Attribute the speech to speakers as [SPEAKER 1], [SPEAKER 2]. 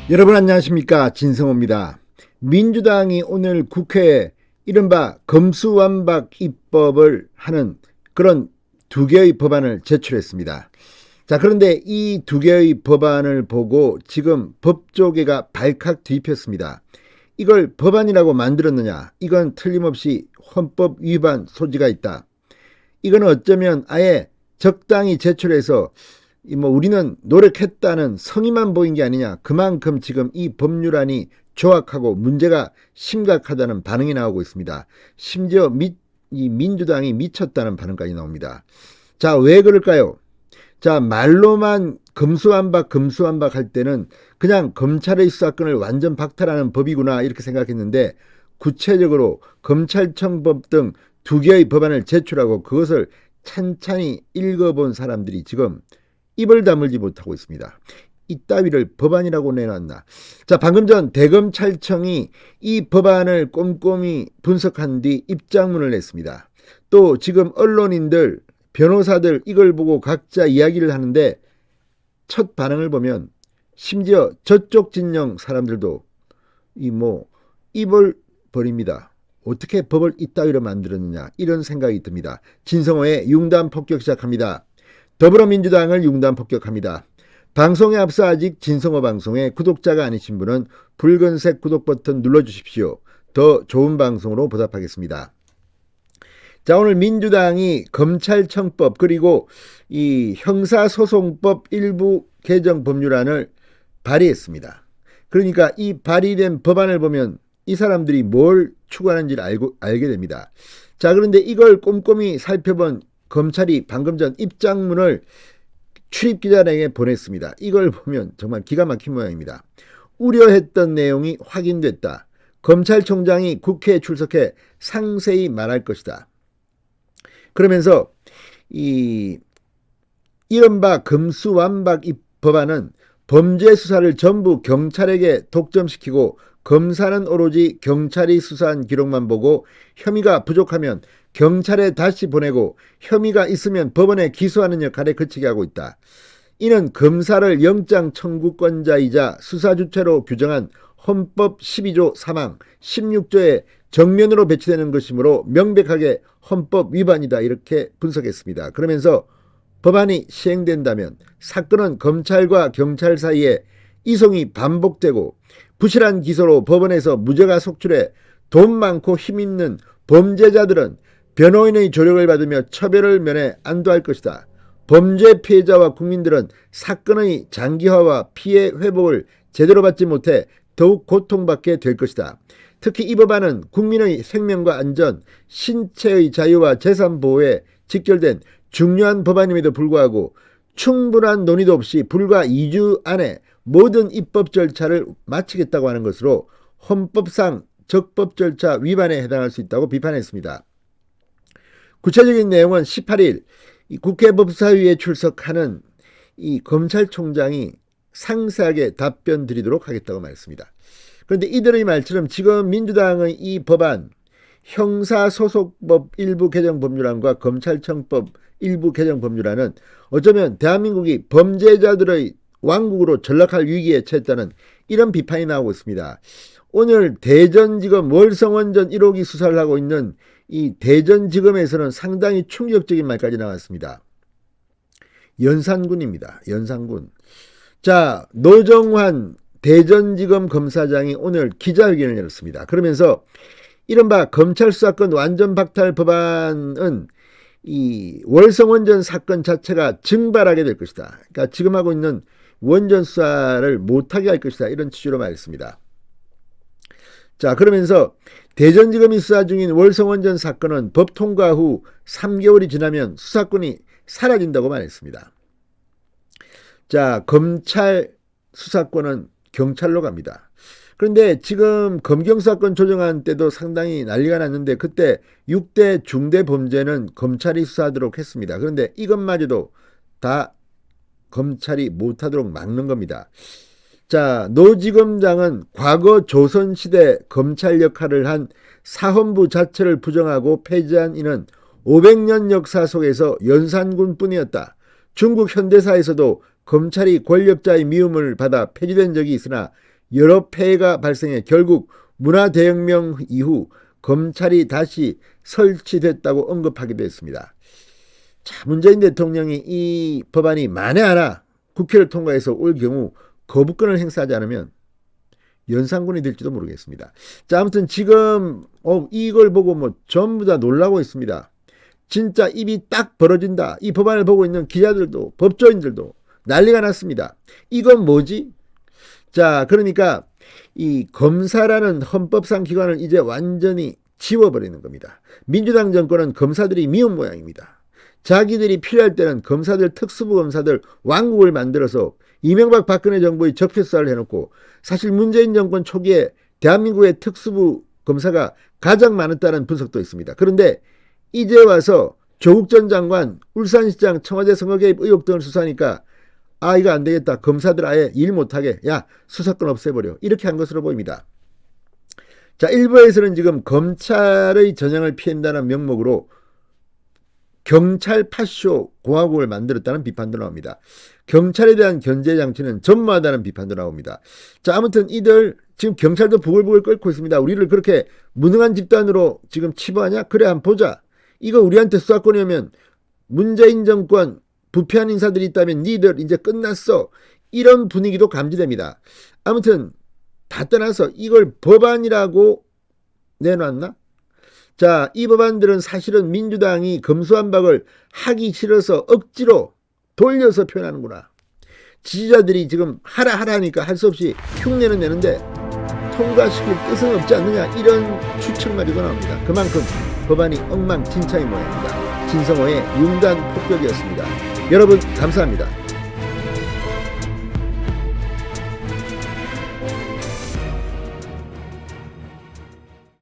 [SPEAKER 1] 여러분 안녕하십니까, 진성호입니다. 민주당이 오늘 국회에 이른바 검수완박 입법을 하는 그런 두 개의 법안을 제출했습니다. 자, 그런데 이 두 개의 법안을 보고 지금 법조계가 발칵 뒤집혔습니다. 이걸 법안이라고 만들었느냐? 이건 틀림없이 헌법 위반 소지가 있다. 이건 어쩌면 아예 적당히 제출해서 우리는 노력했다는 성의만 보인 게 아니냐. 그만큼 지금 이 법률안이 조악하고 문제가 심각하다는 반응이 나오고 있습니다. 심지어 이 민주당이 미쳤다는 반응까지 나옵니다. 자, 왜 그럴까요? 자, 말로만 검수완박 할 때는 그냥 검찰의 수사권을 완전 박탈하는 법이구나 이렇게 생각했는데, 구체적으로 검찰청법 등 두 개의 법안을 제출하고 그것을 찬찬히 읽어본 사람들이 지금 입을 다물지 못하고 있습니다. 이따위를 법안이라고 내놨나. 자, 방금 전 대검찰청이 이 법안을 꼼꼼히 분석한 뒤 입장문을 냈습니다. 또 지금 언론인들, 변호사들 이걸 보고 각자 이야기를 하는데, 첫 반응을 보면 심지어 저쪽 진영 사람들도 입을 버립니다. 어떻게 법을 이따위로 만들었느냐, 이런 생각이 듭니다. 진성호의 융단 폭격 시작합니다. 더불어민주당을 융단 폭격합니다. 방송에 앞서 아직 진성호 방송에 구독자가 아니신 분은 붉은색 구독 버튼 눌러주십시오. 더 좋은 방송으로 보답하겠습니다. 자, 오늘 민주당이 검찰청법 그리고 이 형사소송법 일부 개정 법률안을 발의했습니다. 그러니까 이 발의된 법안을 보면 이 사람들이 뭘 추구하는지를 알게 됩니다. 자, 그런데 이걸 꼼꼼히 살펴본 검찰이 방금 전 입장문을 출입기자에게 보냈습니다. 이걸 보면 정말 기가 막힌 모양입니다. 우려했던 내용이 확인됐다. 검찰총장이 국회에 출석해 상세히 말할 것이다. 그러면서 이른바 검수완박 법안은 범죄 수사를 전부 경찰에게 독점시키고 검사는 오로지 경찰이 수사한 기록만 보고 혐의가 부족하면 경찰에 다시 보내고 혐의가 있으면 법원에 기소하는 역할에 그치게 하고 있다. 이는 검사를 영장 청구권자이자 수사 주체로 규정한 헌법 12조 3항 16조에 정면으로 배치되는 것이므로 명백하게 헌법 위반이다, 이렇게 분석했습니다. 그러면서 법안이 시행된다면 사건은 검찰과 경찰 사이에 이송이 반복되고 부실한 기소로 법원에서 무죄가 속출해 돈 많고 힘 있는 범죄자들은 변호인의 조력을 받으며 처벌을 면해 안도할 것이다. 범죄 피해자와 국민들은 사건의 장기화와 피해 회복을 제대로 받지 못해 더욱 고통받게 될 것이다. 특히 이 법안은 국민의 생명과 안전, 신체의 자유와 재산 보호에 직결된 중요한 법안임에도 불구하고 충분한 논의도 없이 불과 2주 안에 모든 입법 절차를 마치겠다고 하는 것으로 헌법상 적법 절차 위반에 해당할 수 있다고 비판했습니다. 구체적인 내용은 18일 국회 법사위에 출석하는 이 검찰총장이 상세하게 답변 드리도록 하겠다고 말했습니다. 그런데 이들의 말처럼 지금 민주당의 이 법안, 형사소송법 일부 개정 법률안과 검찰청법 일부 개정 법률안은 어쩌면 대한민국이 범죄자들의 왕국으로 전락할 위기에 처했다는 이런 비판이 나오고 있습니다. 오늘 대전지검 월성원전 1호기 수사를 하고 있는 이 대전지검에서는 상당히 충격적인 말까지 나왔습니다. 연산군입니다. 연산군. 자, 노정환 대전지검 검사장이 오늘 기자회견을 열었습니다. 그러면서 이른바 검찰 수사권 완전 박탈 법안은 이 월성원전 사건 자체가 증발하게 될 것이다. 그러니까 지금 하고 있는 원전 수사를 못하게 할 것이다, 이런 취지로 말했습니다. 자, 그러면서 대전지검이 수사 중인 월성원전 사건은 법 통과 후 3개월이 지나면 수사권이 사라진다고 말했습니다. 자, 검찰 수사권은 경찰로 갑니다. 그런데 지금 검경수사권 조정안 때도 상당히 난리가 났는데 그때 6대 중대 범죄는 검찰이 수사하도록 했습니다. 그런데 이것마저도 다 검찰이 못하도록 막는 겁니다. 자, 노지검장은 과거 조선시대 검찰 역할을 한 사헌부 자체를 부정하고 폐지한 이는 500년 역사 속에서 연산군뿐이었다. 중국 현대사에서도 검찰이 권력자의 미움을 받아 폐지된 적이 있으나 여러 폐해가 발생해 결국 문화대혁명 이후 검찰이 다시 설치됐다고 언급하기도 했습니다. 자, 문재인 대통령이 이 법안이 만에 하나 국회를 통과해서 올 경우 거부권을 행사하지 않으면 연산군이 될지도 모르겠습니다. 자, 아무튼 지금 이걸 보고 뭐 전부 다 놀라고 있습니다. 진짜 입이 딱 벌어진다. 이 법안을 보고 있는 기자들도 법조인들도 난리가 났습니다. 이건 뭐지? 자, 그러니까 이 검사라는 헌법상 기관을 이제 완전히 지워버리는 겁니다. 민주당 정권은 검사들이 미운 모양입니다. 자기들이 필요할 때는 검사들, 특수부 검사들 왕국을 만들어서 이명박 박근혜 정부의 적폐수사를 해놓고, 사실 문재인 정권 초기에 대한민국의 특수부 검사가 가장 많았다는 분석도 있습니다. 그런데 이제 와서 조국 전 장관, 울산시장 청와대 선거 개입 의혹 등을 수사하니까 이거 안 되겠다. 검사들 아예 일 못하게, 야, 수사권 없애버려. 이렇게 한 것으로 보입니다. 자, 일부에서는 지금 검찰의 전향을 피한다는 명목으로 경찰 파쇼 공화국을 만들었다는 비판도 나옵니다. 경찰에 대한 견제 장치는 전무하다는 비판도 나옵니다. 자, 아무튼 이들 지금 경찰도 부글부글 끓고 있습니다. 우리를 그렇게 무능한 집단으로 지금 치부하냐? 그래, 한번 보자. 이거 우리한테 수사권이 오면 문재인 정권 부패한 인사들이 있다면 니들 이제 끝났어. 이런 분위기도 감지됩니다. 아무튼 다 떠나서 이걸 법안이라고 내놨나? 자, 이 법안들은 사실은 민주당이 검수완박을 하기 싫어서 억지로 돌려서 표현하는구나. 지지자들이 지금 하라 하니까 할 수 없이 흉내는 내는데 통과시킬 뜻은 없지 않느냐, 이런 추측마저도 나옵니다. 그만큼 법안이 엉망진창인 모양입니다. 진성호의 융단 폭격이었습니다. 여러분 감사합니다.